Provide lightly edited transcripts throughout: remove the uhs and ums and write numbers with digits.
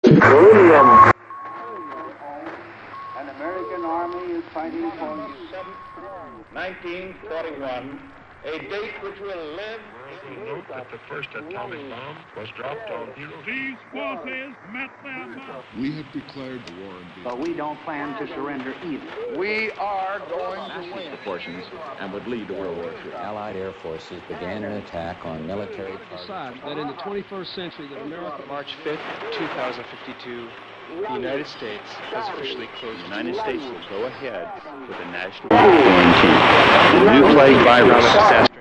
William. An American army is fighting for you. 1941, a date which will live. Note that the first atomic bomb was dropped on Hiroshima. These forces met their mark. We have declared the war in Vietnam. But we don't plan to surrender either. We are going to win. Proportions and would lead to World War III. Allied air forces began an attack on military targets. Decide that in the 21st century that America... March 5th, 2052, the United States has officially closed. The United States will go ahead with a national The new plague virus. Disaster.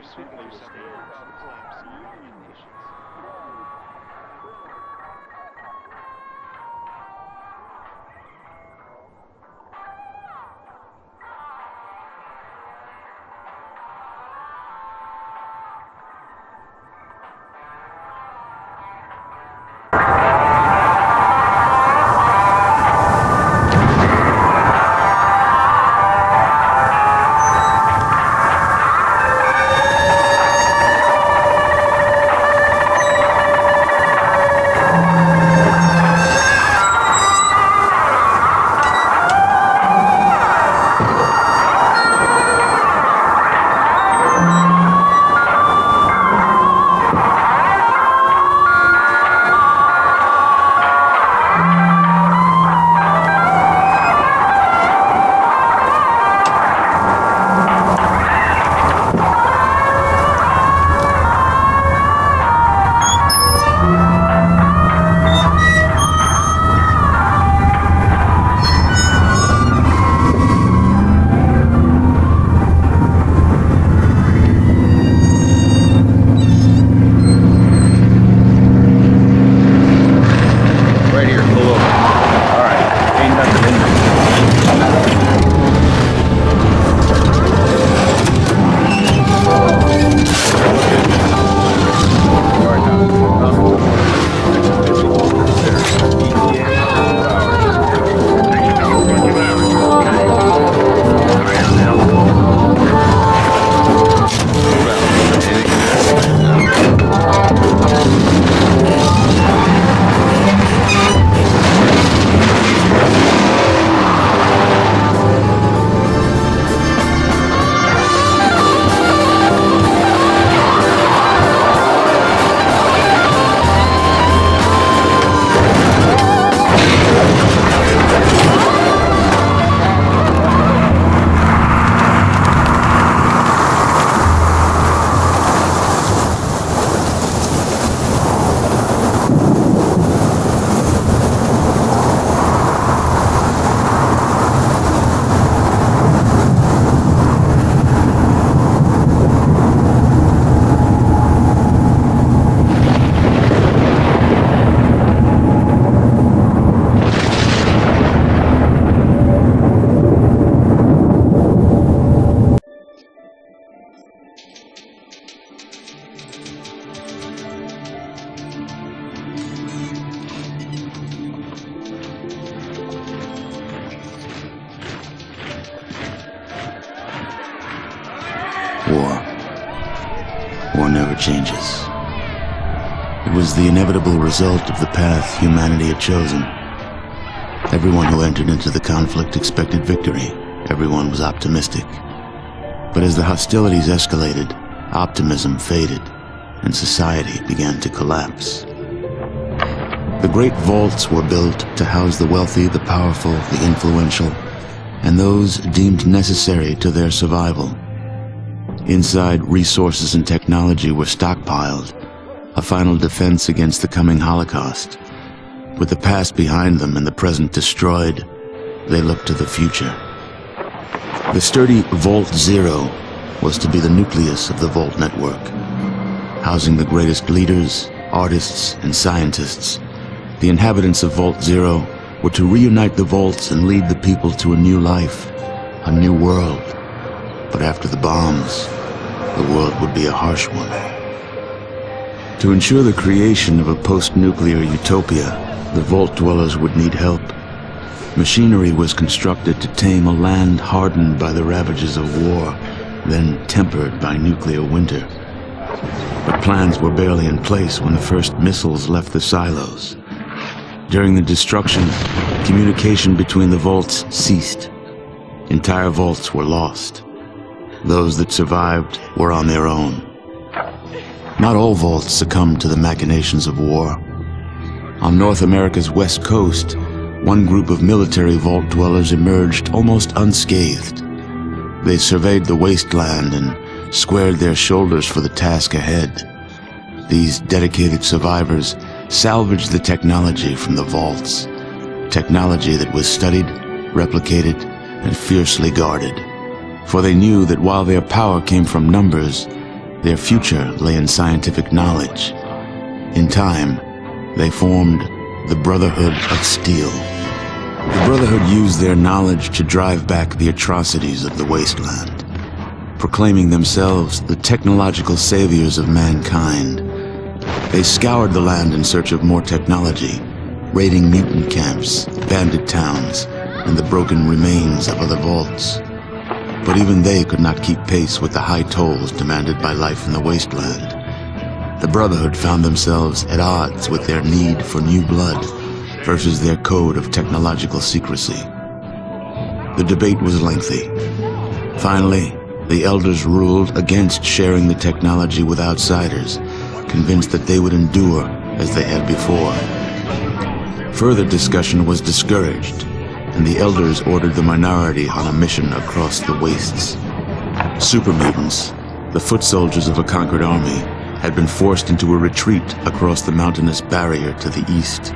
War never changes. It was the inevitable result of the path humanity had chosen. Everyone who entered into the conflict expected victory. Everyone was optimistic. But as the hostilities escalated, optimism faded, and society began to collapse. The great vaults were built to house the wealthy, the powerful, the influential, and those deemed necessary to their survival. Inside, resources and technology were stockpiled, a final defense against the coming Holocaust. With the past behind them and the present destroyed, they looked to the future. The sturdy Vault Zero was to be the nucleus of the Vault network, housing the greatest leaders, artists, and scientists. The inhabitants of Vault Zero were to reunite the vaults and lead the people to a new life, a new world. But after the bombs, the world would be a harsh one. To ensure the creation of a post-nuclear utopia, the Vault dwellers would need help. Machinery was constructed to tame a land hardened by the ravages of war, then tempered by nuclear winter. But plans were barely in place when the first missiles left the silos. During the destruction, communication between the vaults ceased. Entire vaults were lost. Those that survived were on their own. Not all vaults succumbed to the machinations of war. On North America's west coast, one group of military vault dwellers emerged almost unscathed. They surveyed the wasteland and squared their shoulders for the task ahead. These dedicated survivors salvaged the technology from the vaults, technology that was studied, replicated, and fiercely guarded. For they knew that while their power came from numbers, their future lay in scientific knowledge. In time, they formed the Brotherhood of Steel. The Brotherhood used their knowledge to drive back the atrocities of the wasteland, proclaiming themselves the technological saviors of mankind. They scoured the land in search of more technology, raiding mutant camps, bandit towns, and the broken remains of other vaults. But even they could not keep pace with the high tolls demanded by life in the wasteland. The Brotherhood found themselves at odds with their need for new blood versus their code of technological secrecy. The debate was lengthy. Finally, the elders ruled against sharing the technology with outsiders, convinced that they would endure as they had before. Further discussion was discouraged, and the elders ordered the minority on a mission across the wastes. Super mutants, the foot soldiers of a conquered army, had been forced into a retreat across the mountainous barrier to the east.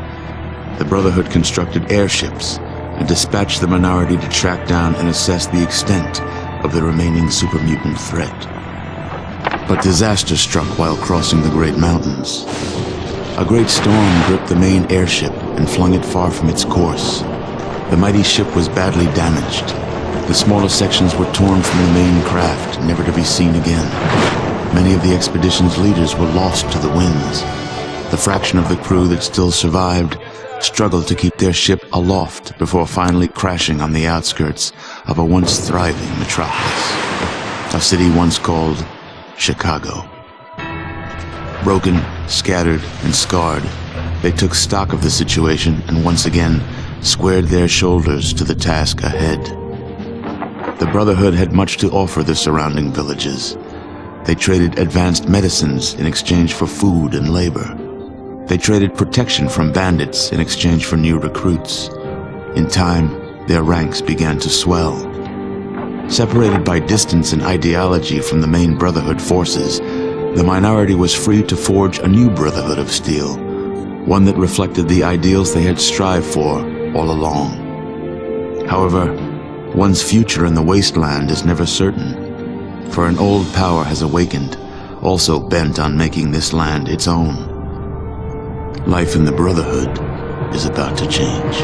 The Brotherhood constructed airships and dispatched the minority to track down and assess the extent of the remaining super mutant threat. But disaster struck while crossing the Great Mountains. A great storm gripped the main airship and flung it far from its course. The mighty ship was badly damaged. The smaller sections were torn from the main craft, never to be seen again. Many of the expedition's leaders were lost to the winds. The fraction of the crew that still survived struggled to keep their ship aloft before finally crashing on the outskirts of a once thriving metropolis, a city once called Chicago. Broken, scattered, and scarred, they took stock of the situation and once again squared their shoulders to the task ahead. The Brotherhood had much to offer the surrounding villages. They traded advanced medicines in exchange for food and labor. They traded protection from bandits in exchange for new recruits. In time, their ranks began to swell. Separated by distance and ideology from the main Brotherhood forces, the minority was free to forge a new Brotherhood of Steel, one that reflected the ideals they had strived for all along. However, one's future in the wasteland is never certain, for an old power has awakened, also bent on making this land its own. Life in the Brotherhood is about to change.